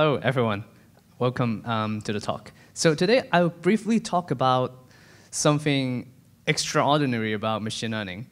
Hello, everyone. Welcome to the talk. So today, I'll briefly talk about something extraordinary about machine learning.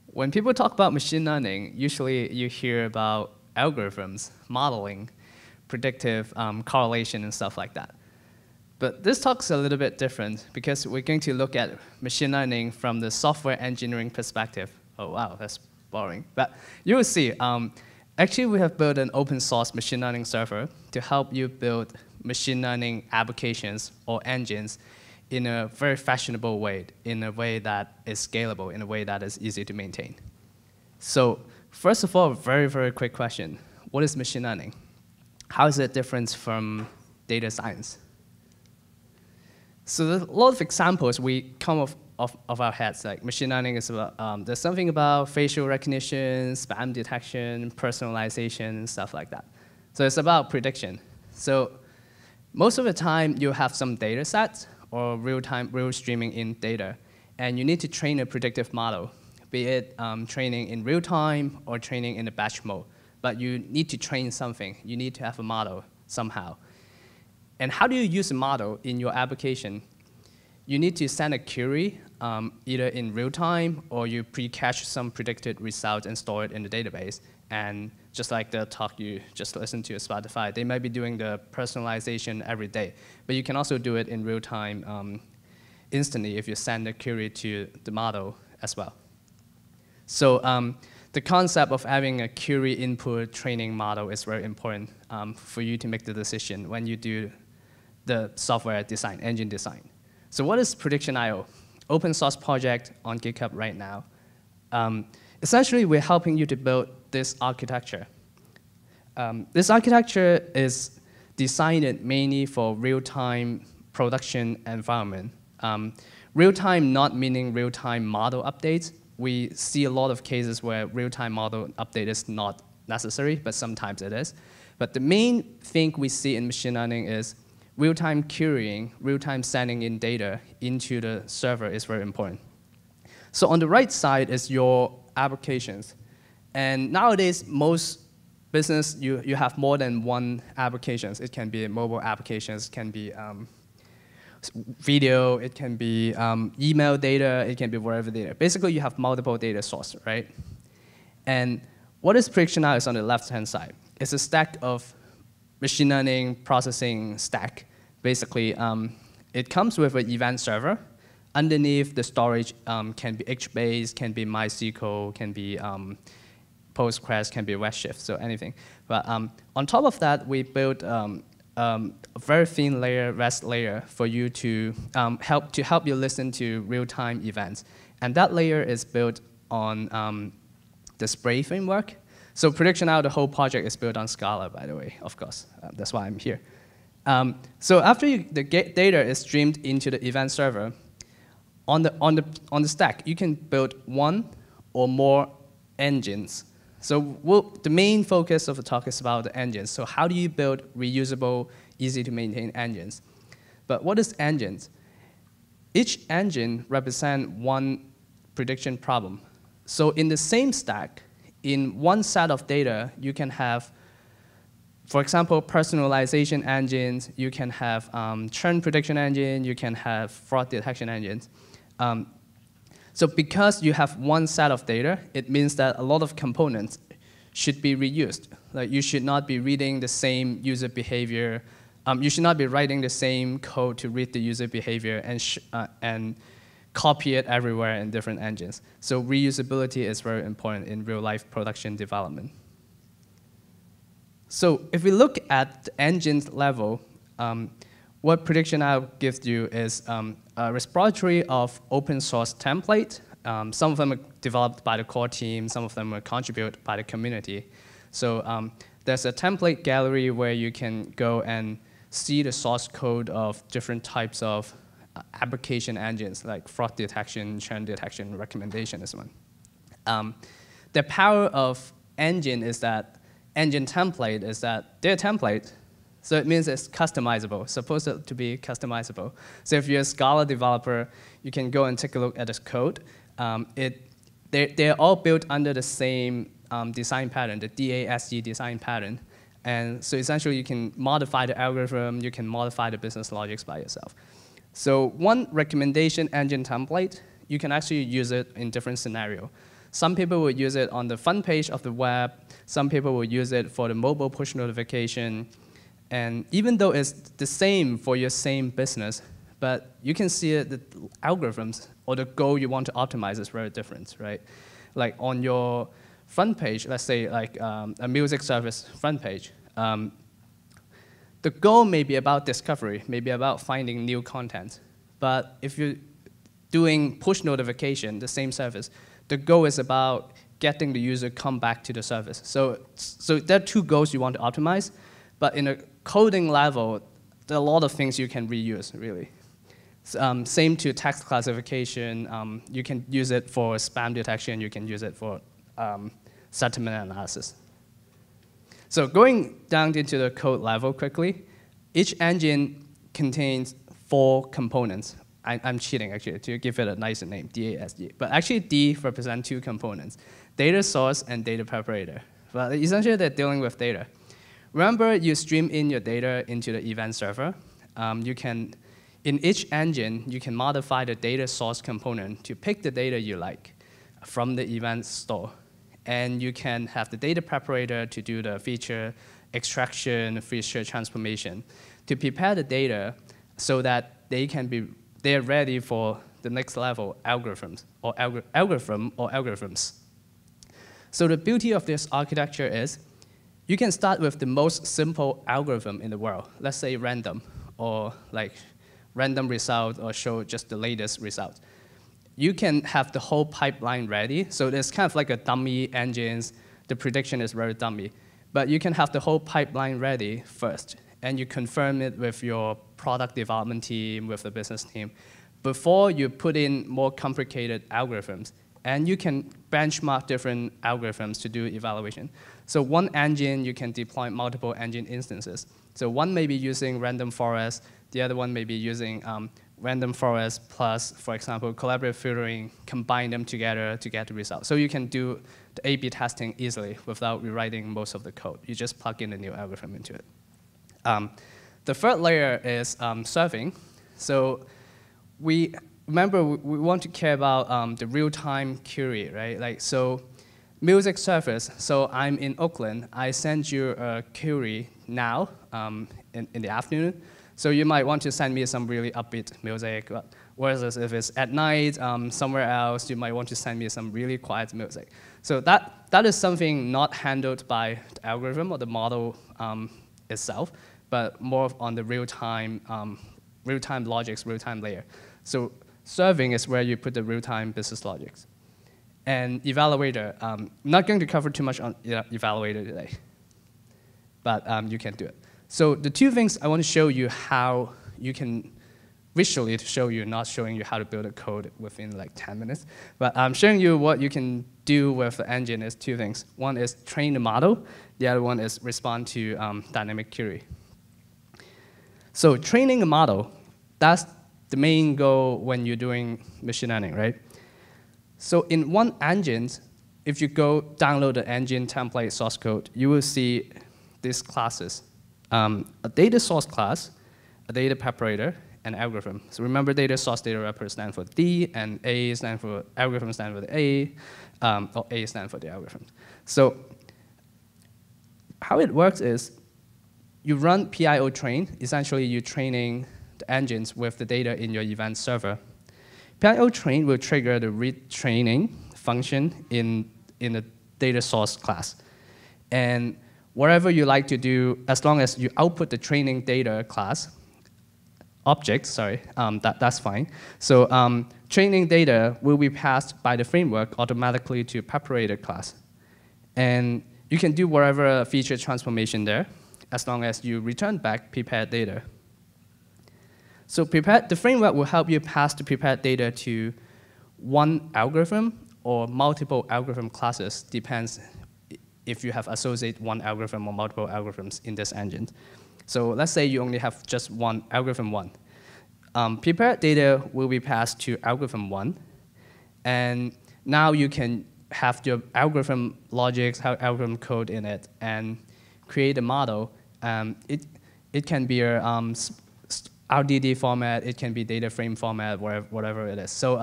When people talk about machine learning, usually you hear about algorithms, modeling, predictive correlation, and stuff like that. But this talk's a little bit different because we're going to look at machine learning from the software engineering perspective. Oh, wow, that's boring. But you will see. Actually, we have built an open source machine learning server to help you build machine learning applications or engines in a very fashionable way, in a way that is scalable, in a way that is easy to maintain. So first of all, a very, very quick question. What is machine learning? How is it different from data science? So there's a lot of examples we come off our heads, like machine learning is about, there's something about facial recognition, spam detection, personalization, and stuff like that. So it's about prediction. So most of the time, you have some data sets or real streaming in data, and you need to train a predictive model, be it training in real time or training in a batch mode. But you need to train something. You need to have a model somehow. And how do you use a model in your application? You need to send a query either in real time or you pre-cache some predicted result and store it in the database. And just like the talk you just listened to at Spotify, they might be doing the personalization every day. But you can also do it in real time instantly if you send a query to the model as well. So the concept of having a query input training model is very important for you to make the decision when you do the software design, engine design. So what is PredictionIO? Open source project on GitHub right now. Essentially, we're helping you to build this architecture. This architecture is designed mainly for real-time production environment. Real-time not meaning real-time model updates. We see a lot of cases where real-time model update is not necessary, but sometimes it is. But the main thing we see in machine learning is real-time querying, real-time sending in data into the server is very important. So on the right side is your applications. And nowadays, most business, you have more than one applications. It can be mobile applications, it can be video, it can be email data, it can be whatever data. Basically, you have multiple data sources, right? And what is PredictionIO is on the left-hand side. It's a stack of machine learning processing stack. Basically, it comes with an event server. Underneath the storage can be HBase, can be MySQL, can be Postgres, can be Redshift, so anything. But on top of that, we built a very thin layer, REST layer, for you to help you listen to real-time events. And that layer is built on the Spray framework. So PredictionIO, the whole project is built on Scala, by the way, of course. That's why I'm here. So after the data is streamed into the event server, on the stack, you can build one or more engines. So the main focus of the talk is about the engines. So how do you build reusable, easy to maintain engines? But what is engines? Each engine represents one prediction problem. So in the same stack, in one set of data, you can have, for example, personalization engines, you can have churn prediction engine, you can have fraud detection engines. So because you have one set of data, it means that a lot of components should be reused. Like you should not be reading the same user behavior. You should not be writing the same code to read the user behavior and copy it everywhere in different engines. So reusability is very important in real-life production development. So if we look at the engine level, what PredictionIO gives you is a repository of open source template. Some of them are developed by the core team, some of them are contributed by the community. So there's a template gallery where you can go and see the source code of different types of application engines, like fraud detection, churn detection, recommendation is one. The power of engine is that engine template is that they're template, so it means it's customizable, supposed to be customizable. So if you're a Scala developer, you can go and take a look at this code. They're all built under the same design pattern, the DASE design pattern. And so essentially, you can modify the algorithm, you can modify the business logics by yourself. So one recommendation engine template, you can actually use it in different scenarios. Some people will use it on the front page of the web. Some people will use it for the mobile push notification. And even though it's the same for your same business, but you can see it, the algorithms or the goal you want to optimize is very different, right? Like on your front page, let's say like a music service front page, the goal may be about discovery, maybe about finding new content. But if you're doing push notification, the same service, the goal is about getting the user come back to the service. So there are two goals you want to optimize, but in a coding level, there are a lot of things you can reuse, really. Same to text classification. You can use it for spam detection. You can use it for sentiment analysis. So going down into the code level quickly, each engine contains 4 components. I'm cheating, actually, to give it a nicer name, DASE. But actually, D represents 2 components, data source and data preparator. But essentially, they're dealing with data. Remember, you stream in your data into the event server. In each engine, you can modify the data source component to pick the data you like from the event store. And you can have the data preparator to do the feature extraction, feature transformation, to prepare the data so that they're ready for the next level algorithms or algorithms. So the beauty of this architecture is you can start with the most simple algorithm in the world. Let's say random, or like random result, or show just the latest result. You can have the whole pipeline ready. So there's kind of like a dummy engines. The prediction is very dummy. But you can have the whole pipeline ready first, and you confirm it with your product development team, with the business team, before you put in more complicated algorithms. And you can benchmark different algorithms to do evaluation. So one engine, you can deploy multiple engine instances. So one may be using random forest, the other one may be using random forest plus, for example, collaborative filtering, combine them together to get the result. So you can do the A/B testing easily without rewriting most of the code. You just plug in a new algorithm into it. The third layer is serving. So remember, we want to care about the real-time query, right? Like, so music service, so I'm in Oakland. I send you a query now in the afternoon. So you might want to send me some really upbeat music. Whereas if it's at night somewhere else, you might want to send me some really quiet music. So that is something not handled by the algorithm or the model itself, but more on the real-time logics, real-time layer. So serving is where you put the real-time business logics. And evaluator, I'm not going to cover too much on evaluator today, but you can do it. So the 2 things I want to show you how you can visually to show you, not showing you how to build a code within like 10 minutes, but I'm showing you what you can do with the engine is 2 things. One is train the model. The other one is respond to dynamic query. So training a model, that's the main goal when you're doing machine learning, right? So in one engine, if you go download the engine template source code, you will see these classes. A data source class, a data preparator, and algorithm. So remember, data source, data wrapper stand for D, and A stand for algorithm stand for the A, or A stand for the algorithm. So how it works is you run PIO train. Essentially, you're training the engines with the data in your event server. PIO train will trigger the retraining function in the data source class. And whatever you like to do, as long as you output the training data class, that's fine. So training data will be passed by the framework automatically to Preparator class. And you can do whatever feature transformation there, as long as you return back prepared data. So the framework will help you pass the prepared data to one algorithm or multiple algorithm classes, depends if you have associated one algorithm or multiple algorithms in this engine. So let's say you only have just one, algorithm 1. Prepared data will be passed to algorithm 1. And now you can have your algorithm logics, algorithm code in it, and create a model, it can be a RDD format, it can be data frame format, whatever it is. So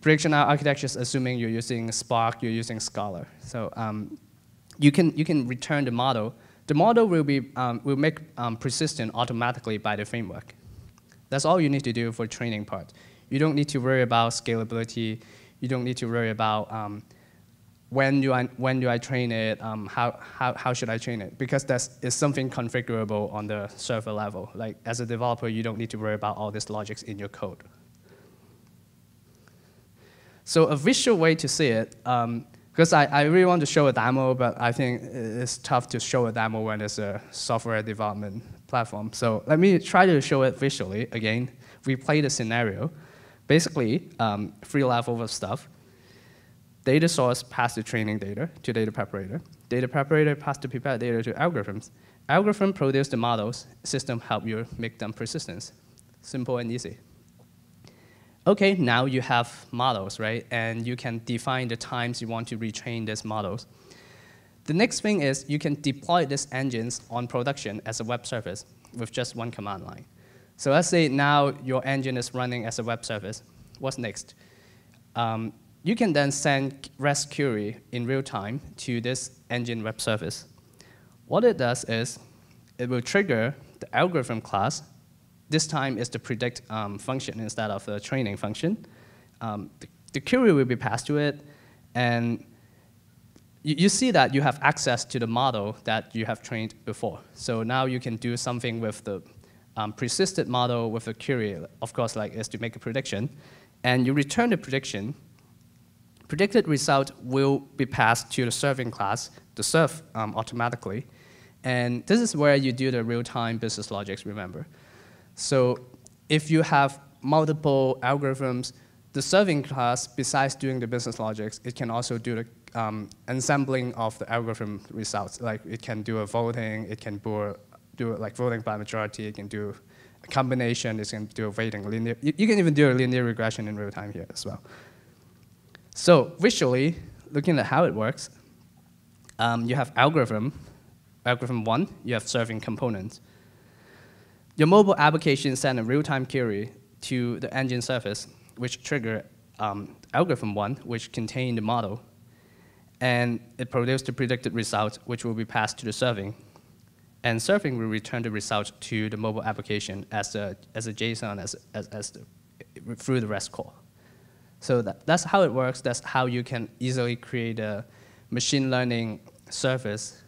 PredictionIO architecture is assuming you're using Spark, you're using Scala. So you can return the model. The model will make persistent automatically by the framework. That's all you need to do for training part. You don't need to worry about scalability. You don't need to worry about when do I train it, how should I train it? Because is something configurable on the server level. Like as a developer, you don't need to worry about all this logics in your code. So a visual way to see it, because I really want to show a demo, but I think it's tough to show a demo when it's a software development platform. So let me try to show it visually. Again, we play the scenario. Basically, 3 levels of stuff. Data source pass the training data to data preparator. Data preparator pass the prepared data to algorithms. Algorithm produce the models. System help you make them persistent. Simple and easy. OK, now you have models, right? And you can define the times you want to retrain these models. The next thing is you can deploy these engines on production as a web service with just one command line. So let's say now your engine is running as a web service. What's next? You can then send REST query in real time to this engine web service. What it does is it will trigger the algorithm class. This time is the predict function instead of the training function. The query will be passed to it, and you see that you have access to the model that you have trained before. So now you can do something with the persisted model with a query, of course, like is to make a prediction, and you return the prediction. Predicted result will be passed to the serving class, to serve automatically. And this is where you do the real-time business logics, remember. So if you have multiple algorithms, the serving class, besides doing the business logics, it can also do the ensembling of the algorithm results. Like it can do a voting, it can do like voting by majority, it can do a combination, it can do a weighting linear. You can even do a linear regression in real time here as well. So visually, looking at how it works, you have algorithm 1, you have serving components. Your mobile application send a real-time query to the engine service, which trigger algorithm 1, which contain the model. And it produces the predicted result, which will be passed to the serving. And serving will return the result to the mobile application as a JSON through the REST call. So that's how it works. That's how you can easily create a machine learning service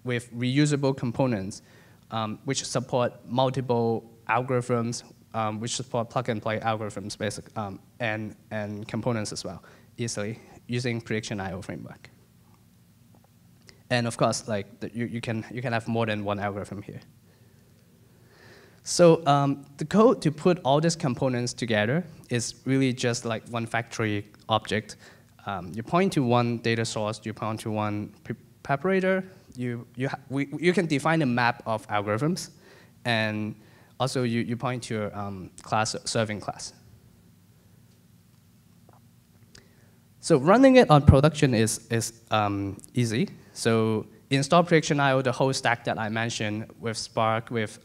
with reusable components, which support multiple algorithms, which support plug-and-play algorithms, and components as well, easily using PredictionIO framework. And of course, like you can have more than one algorithm here. So the code to put all these components together is really just like one factory object. You point to one data source, you point to one preparator. You can define a map of algorithms, and also you point to your serving class. So running it on production is easy. So install PredictionIO, the whole stack that I mentioned with Spark, with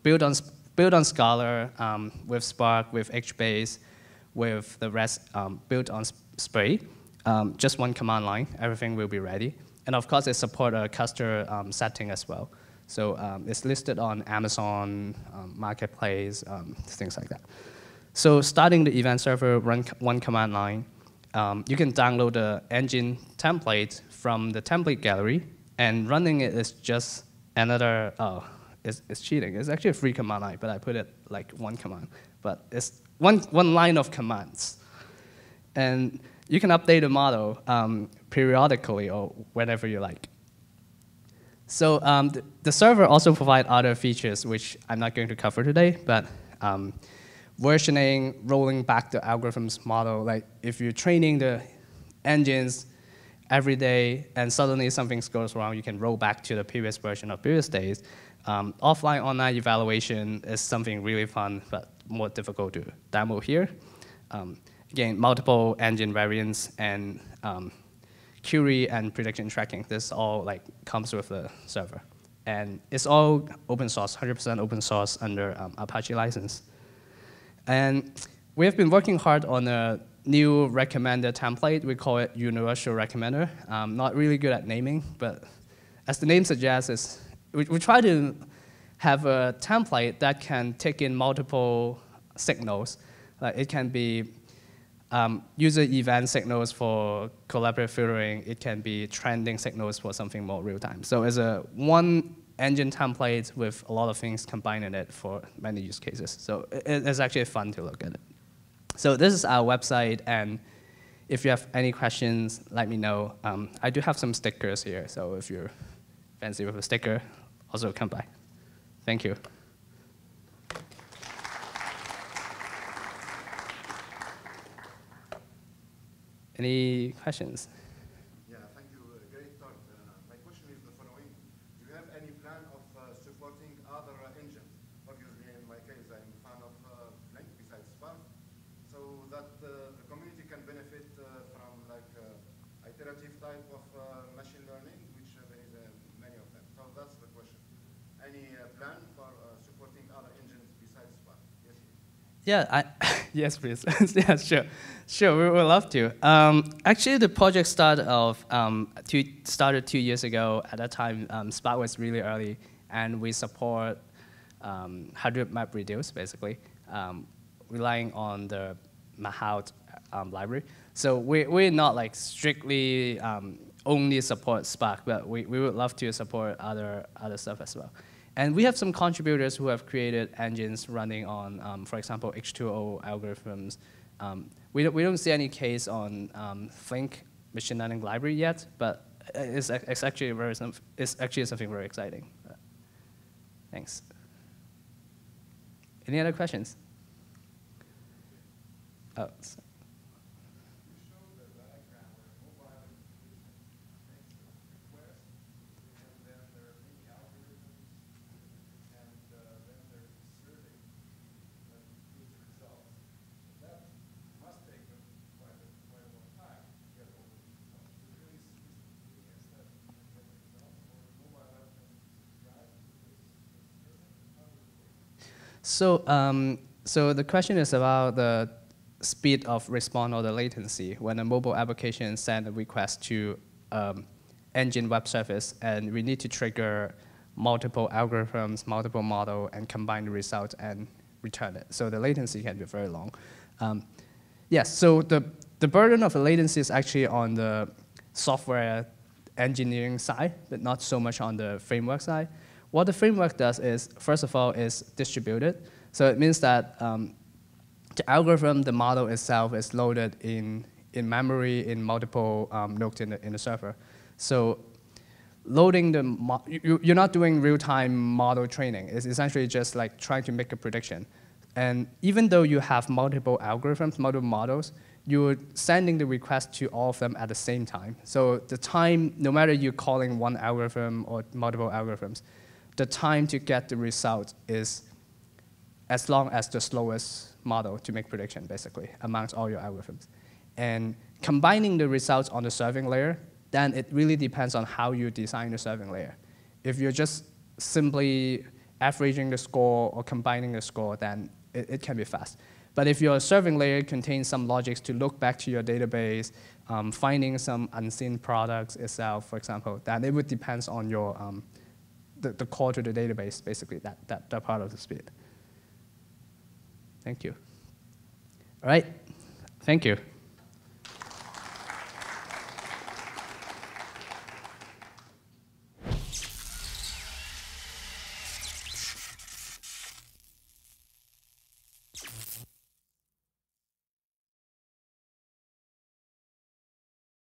build on Scala, with Spark, with HBase, with the rest built on Spray. Just one command line, everything will be ready. And of course, it supports a custom setting as well. So it's listed on Amazon Marketplace, things like that. So starting the event server, run one command line. You can download the engine template from the template gallery, and running it is just another, it's cheating. It's actually a free command line, but I put it like one command. But it's one line of commands. And you can update the model periodically or whenever you like. So the server also provides other features, which I'm not going to cover today, but versioning, rolling back the algorithms model. Like if you're training the engines every day and suddenly something goes wrong, you can roll back to the previous version of previous days. Offline, online evaluation is something really fun, but more difficult to demo here. Again, multiple engine variants and query and prediction tracking. This all like comes with the server. And it's all open source, 100% open source under Apache license. And we have been working hard on a new recommender template. We call it Universal Recommender. Not really good at naming, but as the name suggests, we try to have a template that can take in multiple signals. It can be user event signals for collaborative filtering. It can be trending signals for something more real time. So it's a one engine template with a lot of things combined in it for many use cases. So it's actually fun to look at it. So this is our website, and if you have any questions, let me know. I do have some stickers here, so if you're fancy with a sticker, also come by. Thank you. Any questions? Yeah, thank you. Great talk. My question is the following. Do you have any plan of supporting other engines? Obviously, in my case, I'm a fan of Blink besides Spark, so that the community can benefit from like iterative type of machine learning, which there is many of them. So that's the question. Any plan for supporting other engines besides Spark? Yes. Yeah, yes, please. Yeah, sure. Sure, we would love to. Actually, the project started 2 years ago. At that time, Spark was really early, and we support 100 map reduce, basically, relying on the Mahout library. So we're not like strictly only support Spark, but we would love to support other stuff as well. And we have some contributors who have created engines running on, for example, H2O algorithms. We don't see any case on Flink machine learning library yet, but it's actually something very exciting. Thanks. Any other questions? Oh. So the question is about the speed of response or the latency when a mobile application sends a request to engine web service, and we need to trigger multiple algorithms, multiple models, and combine the result and return it. So the latency can be very long. Yes, so the burden of the latency is actually on the software engineering side, but not so much on the framework side. What the framework does is, first of all, is distributed. So it means that the algorithm, the model itself, is loaded in memory in multiple nodes in the server. So loading you're not doing real-time model training. It's essentially just like trying to make a prediction. And even though you have multiple algorithms, multiple models, you're sending the request to all of them at the same time. So the time, no matter you're calling one algorithm or multiple algorithms, the time to get the result is as long as the slowest model to make prediction, basically, amongst all your algorithms. And combining the results on the serving layer, then it really depends on how you design the serving layer. If you're just simply averaging the score or combining the score, then it can be fast. But if your serving layer contains some logics to look back to your database, finding some unseen products itself, for example, then it would depend on your the call to the database, basically, that part of the speed. Thank you. All right, thank you.